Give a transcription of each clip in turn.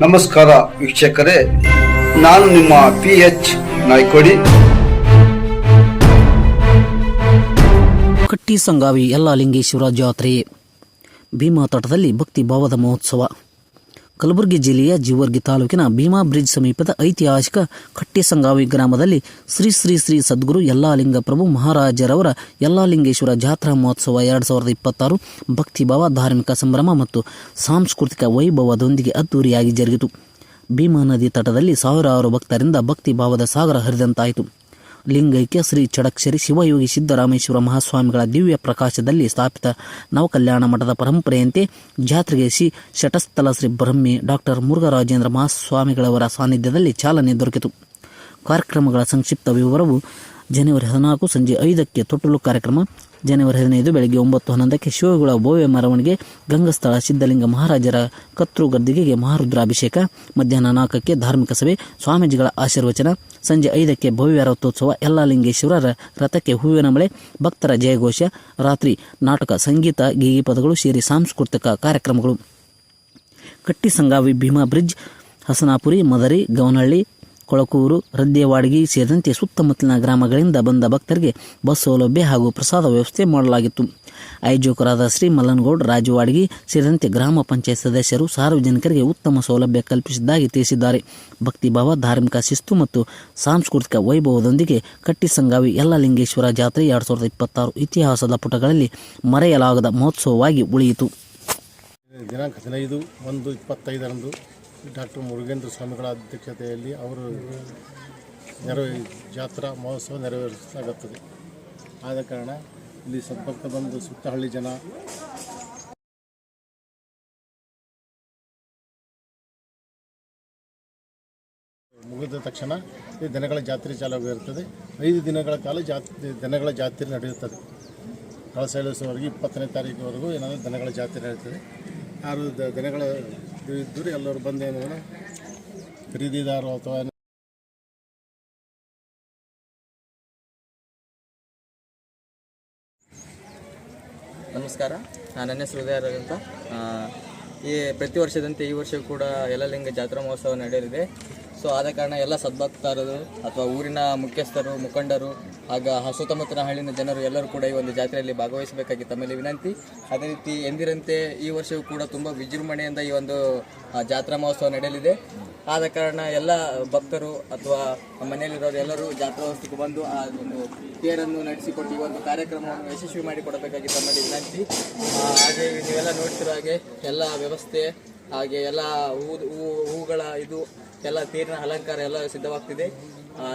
ನಮಸ್ಕಾರ ವೀಕ್ಷಕರೇ, ನಾನು ನಿಮ್ಮ PH ನಾಯ್ಕೋಡಿ. ಕಟ್ಟಿಸಂಗಾವಿ ಯಲ್ಲಾಲಿಂಗೇಶ್ವರ ಜಾತ್ರೆ ಭೀಮಾ ತಟದಲ್ಲಿ ಭಕ್ತಿ ಭಾವದ ಮಹೋತ್ಸವ. ಕಲಬುರಗಿ ಜಿಲ್ಲೆಯ ಜೀವರ್ಗಿ ತಾಲೂಕಿನ ಭೀಮಾ ಬ್ರಿಡ್ಜ್ ಸಮೀಪದ ಐತಿಹಾಸಿಕ ಕಟ್ಟಿಸಂಗಾವಿ ಗ್ರಾಮದಲ್ಲಿ ಶ್ರೀ ಶ್ರೀ ಶ್ರೀ ಸದ್ಗುರು ಯಲ್ಲಾಲಿಂಗ ಪ್ರಭು ಮಹಾರಾಜರವರ ಯಲ್ಲಾಲಿಂಗೇಶ್ವರ ಜಾತ್ರಾ ಮಹೋತ್ಸವ 2026 ಭಕ್ತಿಭಾವ, ಧಾರ್ಮಿಕ ಸಂಭ್ರಮ ಮತ್ತು ಸಾಂಸ್ಕೃತಿಕ ವೈಭವದೊಂದಿಗೆ ಅದ್ದೂರಿಯಾಗಿ ಜರುಗಿತು. ಭೀಮಾ ನದಿ ತಟದಲ್ಲಿ ಸಾವಿರಾರು ಭಕ್ತರಿಂದ ಭಕ್ತಿ ಭಾವದ ಸಾಗರ ಹರಿದಂತಾಯಿತು. ಲಿಂಗೈಕ್ಯ ಶ್ರೀ ಚಡಕ್ಷರಿ ಶಿವಯೋಗಿ ಸಿದ್ದರಾಮೇಶ್ವರ ಮಹಾಸ್ವಾಮಿಗಳ ದಿವ್ಯ ಪ್ರಕಾಶದಲ್ಲಿ ಸ್ಥಾಪಿತ ನವಕಲ್ಯಾಣ ಮಠದ ಪರಂಪರೆಯಂತೆ ಜಾತ್ರೆಗೆ ಶ್ರೀ ಶಟಸ್ಥಲ ಶ್ರೀ ಬ್ರಹ್ಮಿ ಡಾಕ್ಟರ್ ಮುರುಘರಾಜೇಂದ್ರ ಮಹಾಸ್ವಾಮಿಗಳವರ ಸಾನ್ನಿಧ್ಯದಲ್ಲಿ ಚಾಲನೆ ದೊರಕಿತು. ಕಾರ್ಯಕ್ರಮಗಳ ಸಂಕ್ಷಿಪ್ತ ವಿವರವು ಜನವರಿ 14 ಸಂಜೆ 5ಕ್ಕೆ ತೊಟ್ಟಲು ಕಾರ್ಯಕ್ರಮ, ಜನವರಿ 15 ಬೆಳಗ್ಗೆ 9:11ಕ್ಕೆ ಶಿವಗುಳ ಭವ್ಯ ಮೆರವಣಿಗೆ, ಗಂಗಸ್ಥಳ ಸಿದ್ಧಲಿಂಗ ಮಹಾರಾಜರ ಕತ್ರು ಗದ್ದಿಗೆಗೆ ಮಹಾರುದ್ರಾಭಿಷೇಕ, ಮಧ್ಯಾಹ್ನ 4ಕ್ಕೆ ಧಾರ್ಮಿಕ ಸಭೆ, ಸ್ವಾಮೀಜಿಗಳ ಆಶೀರ್ವಚನ, ಸಂಜೆ 5ಕ್ಕೆ ಭವ್ಯ ರಥೋತ್ಸವ, ಯಲ್ಲಾಲಿಂಗೇಶ್ವರರ ರಥಕ್ಕೆ ಹೂವಿನ ಮಳೆ, ಭಕ್ತರ ಜಯಘೋಷ, ರಾತ್ರಿ ನಾಟಕ, ಸಂಗೀತ, ಗೀಗಿ ಪದಗಳು ಸೇರಿ ಸಾಂಸ್ಕೃತಿಕ ಕಾರ್ಯಕ್ರಮಗಳು. ಕಟ್ಟಿಸಂಗಾವಿ, ಭೀಮಾ ಬ್ರಿಡ್ಜ್, ಹಸನಾಪುರಿ, ಮದರಿ, ಗವನಹಳ್ಳಿ, ಕೊಳಕೂರು, ರದ್ದೇವಾಡಗಿ ಸೇರಿದಂತೆ ಸುತ್ತಮುತ್ತಲಿನ ಗ್ರಾಮಗಳಿಂದ ಬಂದ ಭಕ್ತರಿಗೆ ಬಸ್ ಸೌಲಭ್ಯ ಹಾಗೂ ಪ್ರಸಾದ ವ್ಯವಸ್ಥೆ ಮಾಡಲಾಗಿತ್ತು. ಆಯೋಜಕರಾದ ಶ್ರೀ ಮಲ್ಲನಗೌಡ ರಾಜವಾಡಗಿ ಸೇರಿದಂತೆ ಗ್ರಾಮ ಪಂಚಾಯತ್ ಸದಸ್ಯರು ಸಾರ್ವಜನಿಕರಿಗೆ ಉತ್ತಮ ಸೌಲಭ್ಯ ಕಲ್ಪಿಸಿದ್ದಾಗಿ ತಿಳಿಸಿದ್ದಾರೆ. ಭಕ್ತಿಭಾವ, ಧಾರ್ಮಿಕ ಶಿಸ್ತು ಮತ್ತು ಸಾಂಸ್ಕೃತಿಕ ವೈಭವದೊಂದಿಗೆ ಕಟ್ಟಿಸಂಗಾವಿ ಯಲ್ಲಾಲಿಂಗೇಶ್ವರ ಜಾತ್ರೆ 2026 ಇತಿಹಾಸದ ಪುಟಗಳಲ್ಲಿ ಮರೆಯಲಾಗದ ಮಹೋತ್ಸವವಾಗಿ ಉಳಿಯಿತು. ದಿನಾಂಕ 15/1/25 ಡಾಕ್ಟರ್ ಮುರುಘೇಂದ್ರ ಸ್ವಾಮಿಗಳ ಅಧ್ಯಕ್ಷತೆಯಲ್ಲಿ ಅವರು ಜಾತ್ರಾ ಮಹೋತ್ಸವ ನೆರವೇರಿಸಲಾಗುತ್ತದೆ. ಆದ ಕಾರಣ ಇಲ್ಲಿ ಸದ್ಭಕ್ತ ಬಂದು ಸುತ್ತ ಹಳ್ಳಿ ಜನ ಮುಗಿದ ತಕ್ಷಣ ಈ ದನಗಳ ಜಾತ್ರೆ ಚಾಲುವಾಗಿರುತ್ತದೆ. 5 ದಿನಗಳ ಕಾಲ ದನಗಳ ಜಾತ್ರೆ ನಡೆಯುತ್ತದೆ. ಕಳಸ ಇಳಿಸುವವರೆಗೆ 20ನೇ ತಾರೀಕುವರೆಗೂ ಏನಾದರೂ ದನಗಳ ಜಾತ್ರೆ ನಡೆಯುತ್ತದೆ. ಯಾರು ದನಗಳ ಇದ್ದರೂ ಎಲ್ಲರೂ ಬಂದು ಏನು ಖರೀದಿದಾರರು ಅಥವಾ ನಮಸ್ಕಾರ, ನನ್ನ ಹೆಸರು ಹೃದಯ ಅಂತ. ಈ ಪ್ರತಿ ವರ್ಷದಂತೆ ಈ ವರ್ಷವೂ ಕೂಡ ಯಲ್ಲಾಲಿಂಗ ಜಾತ್ರಾ ಮಹೋತ್ಸವ ನಡೆಯಲಿದೆ. ಸೊ ಆದ ಕಾರಣ ಎಲ್ಲ ಸದ್ಭಕ್ತರು ಅಥವಾ ಊರಿನ ಮುಖ್ಯಸ್ಥರು, ಮುಖಂಡರು ಹಾಗೂ ಸುತ್ತಮುತ್ತಲಿನ ಹಳ್ಳಿನ ಜನರು ಎಲ್ಲರೂ ಕೂಡ ಈ ಒಂದು ಜಾತ್ರೆಯಲ್ಲಿ ಭಾಗವಹಿಸಬೇಕಾಗಿ ತಮ್ಮಲ್ಲಿ ವಿನಂತಿ. ಅದೇ ರೀತಿ ಎಂದಿರಂತೆ ಈ ವರ್ಷವೂ ಕೂಡ ತುಂಬ ವಿಜೃಂಭಣೆಯಿಂದ ಈ ಒಂದು ಜಾತ್ರಾ ಮಹೋತ್ಸವ ನಡೆಯಲಿದೆ. ಆದ ಕಾರಣ ಎಲ್ಲ ಭಕ್ತರು ಅಥವಾ ಮನೆಯಲ್ಲಿರೋರು ಎಲ್ಲರೂ ಜಾತ್ರೋತ್ಸವಕ್ಕೆ ಬಂದು ಆ ಒಂದು ತೇರನ್ನು ನಡೆಸಿಕೊಟ್ಟು ಈ ಒಂದು ಕಾರ್ಯಕ್ರಮವನ್ನು ಯಶಸ್ವಿ ಮಾಡಿಕೊಡಬೇಕಾಗಿ ತಮ್ಮಲ್ಲಿ ವಿನಂತಿ. ಹಾಗೆ ನೀವೆಲ್ಲ ನೋಡ್ತಿರೋ ಹಾಗೆ ಎಲ್ಲ ವ್ಯವಸ್ಥೆ, ಹಾಗೆ ಎಲ್ಲ ಹೂಗಳ ಇದು ಎಲ್ಲ ತೇರಿನ ಅಲಂಕಾರ ಎಲ್ಲ ಸಿದ್ಧವಾಗ್ತಿದೆ.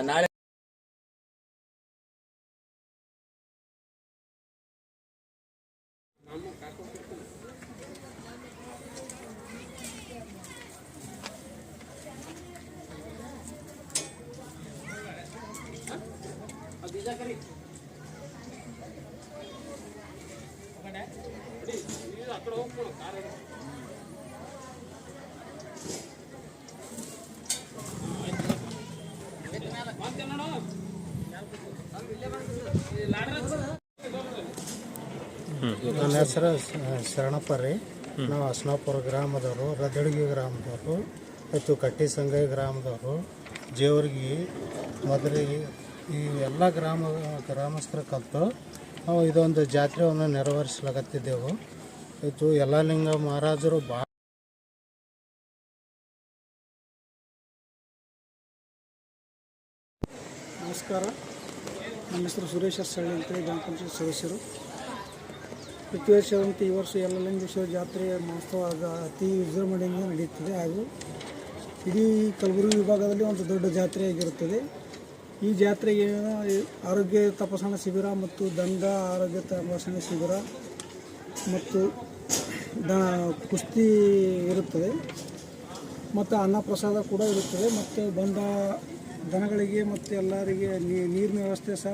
ನಾಳೆ ನನ್ನ ಹೆಸರು ಶರಣಪ್ಪ ರೀ. ನಾವು ಹಸನಾಪುರ ಗ್ರಾಮದವರು, ರದ್ದಡಗಿ ಗ್ರಾಮದವರು, ಮತ್ತು ಕಟ್ಟಿಸಂಗಾವಿ ಗ್ರಾಮದವರು, ಜೇವರ್ಗಿ, ಮದರಿ, ಈ ಎಲ್ಲ ಗ್ರಾಮಸ್ಥರ ಕಲಿತು ನಾವು ಇದೊಂದು ಜಾತ್ರೆಯನ್ನು ನೆರವೇರಿಸಲಾಗುತ್ತಿದ್ದೆವು. ಇದು ಯಲ್ಲಾಲಿಂಗ ಮಹಾರಾಜರು ನಮಸ್ಕಾರ, ನನ್ನ ಹೆಸರು ಸುರೇಶ ಸಳ್ಳಿ ಅಂತೇಳಿ ಗ್ರಾಮ ಪಂಚಾಯತ್ ಸದಸ್ಯರು. ಪ್ರತಿ ವರ್ಷದಂತೆ ಈ ವರ್ಷ ಯಲ್ಲಾಲಿಂಗೇಶ್ವರ ಜಾತ್ರೆಯ ಮಹೋತ್ಸವ ಅತಿ ವಿಜೃಂಭಣೆಯಿಂದ ನಡೆಯುತ್ತದೆ ಹಾಗೂ ಇಡೀ ಕಲಬುರಗಿ ವಿಭಾಗದಲ್ಲಿ ಒಂದು ದೊಡ್ಡ ಜಾತ್ರೆಯಾಗಿರುತ್ತದೆ. ಈ ಜಾತ್ರೆಗೆ ಆರೋಗ್ಯ ತಪಾಸಣಾ ಶಿಬಿರ ಮತ್ತು ದಂಡ ಆರೋಗ್ಯ ತಪಾಸಣಾ ಶಿಬಿರ ಮತ್ತು ಕುಸ್ತಿ ಇರುತ್ತದೆ ಮತ್ತು ಅನ್ನ ಪ್ರಸಾದ ಕೂಡ ಇರುತ್ತದೆ. ಮತ್ತು ಬಂದ ದನಗಳಿಗೆ ಮತ್ತು ಎಲ್ಲರಿಗೆ ನೀರಿನ ವ್ಯವಸ್ಥೆ ಸಹ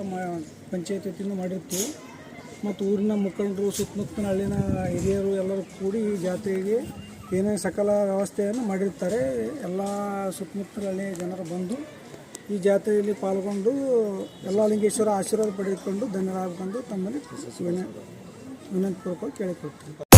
ಪಂಚಾಯತ್ ವತಿಯಿಂದ ಮಾಡಿರ್ತೀವಿ. ಮತ್ತು ಊರಿನ ಮುಖಂಡರು, ಸುತ್ತಮುತ್ತಲಿನ ಹಳ್ಳಿನ ಹಿರಿಯರು ಎಲ್ಲರೂ ಕೂಡಿ ಈ ಜಾತ್ರೆಗೆ ಏನೇ ಸಕಲ ವ್ಯವಸ್ಥೆಯನ್ನು ಮಾಡಿರ್ತಾರೆ. ಎಲ್ಲ ಸುತ್ತಮುತ್ತಲ ಹಳ್ಳಿಯ ಜನರು ಬಂದು ಈ ಜಾತ್ರೆಯಲ್ಲಿ ಪಾಲ್ಗೊಂಡು ಯಲ್ಲಾಲಿಂಗೇಶ್ವರ ಆಶೀರ್ವಾದ ಪಡೆದುಕೊಂಡು ಧನ್ಯರಾಗಬೇಕು ತಮ್ಮಲ್ಲಿ ವಿನಂತಿಪೂರ್ವಕವಾಗಿ ಕೇಳಿಕೊಳ್ತೀನಿ.